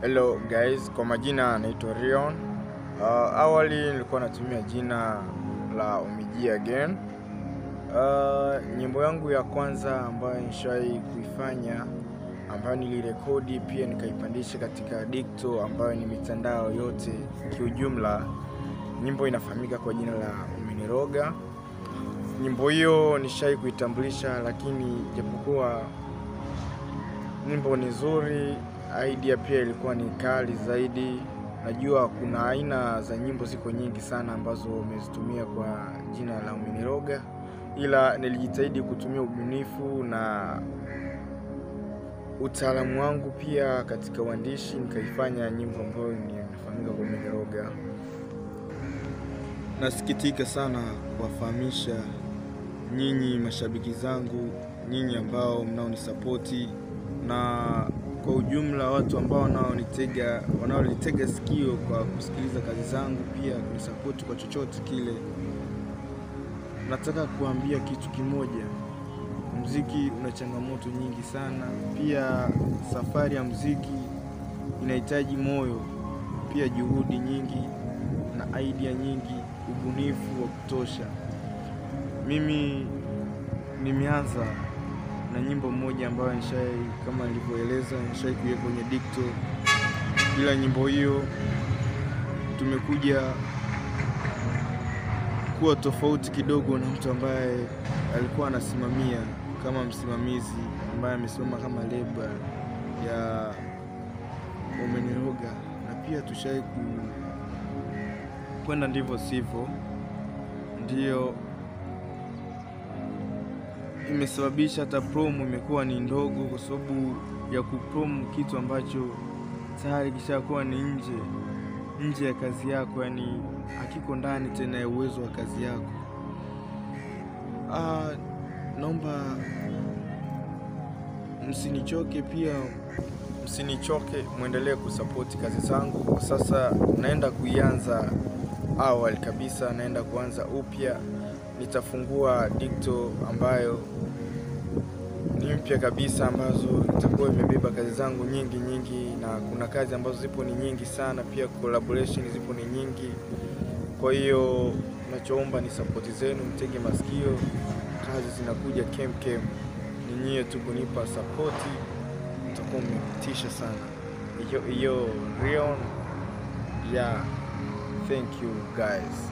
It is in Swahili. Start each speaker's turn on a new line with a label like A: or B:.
A: Hello guys, kwa majina naitwa Rion. Awali nilikuwa natumia jina la Omiji Again. Nyimbo yangu ya kwanza ambayo nishawahi kuifanya, ambayo nilirekodi pia nikaipandisha katika Dikto, ambayo ni mitandao yote kiujumla. Nyimbo inafahamika kwa jina la Umeniroga. Nyimbo hiyo nishawahi kuitambulisha, lakini japokuwa nyimbo ni nzuri, idea pia ilikuwa ni kali zaidi. Najua kuna aina za nyimbo ziko nyingi sana ambazo umezitumia kwa jina la Umeniroga, ila nilijitahidi kutumia ubunifu na utaalamu wangu pia katika uandishi, nikaifanya nyimbo ambayo inafahamika kwa Umeniroga. Nasikitika sana kuwafahamisha nyinyi mashabiki zangu, nyinyi ambao mnaonisapoti, na kwa ujumla watu ambao wanaonitega sikio kwa kusikiliza kazi zangu, pia kunisapoti kwa chochote kile. Nataka kuambia kitu kimoja: muziki una changamoto nyingi sana. Pia safari ya muziki inahitaji moyo, pia juhudi nyingi na idea nyingi, ubunifu wa kutosha. Mimi nimeanza na nyimbo moja ambayo kama nilivyoeleza nishawahi kuiweka kwenye Dikto, ila nyimbo hiyo tumekuja kuwa tofauti kidogo na mtu ambaye alikuwa anasimamia kama msimamizi, ambaye amesimama kama leba ya Umeniroga, na pia tushawahi kwenda ndivyo sivyo. Ndio imesababisha hata promo imekuwa ni ndogo, kwa sababu ya kupromo kitu ambacho tayari kishakuwa ni nje ya kazi yako, yani hakiko ndani tena ya uwezo wa kazi yako. Naomba msinichoke, pia msinichoke, muendelee kusapoti kazi zangu. Sasa naenda kuianza awali kabisa, naenda kuanza upya. Nitafungua Dikto ambayo ni mpya kabisa, ambazo itakuwa imebeba kazi zangu nyingi, na kuna kazi ambazo zipo ni nyingi sana, pia collaboration zipo ni nyingi. Kwa hiyo nachoomba ni support zenu, mtege masikio, kazi zinakuja kem. Ni nyie tu kunipa support, mtakuwa mmetisha sana. Iyo Rion, yeah, thank you guys.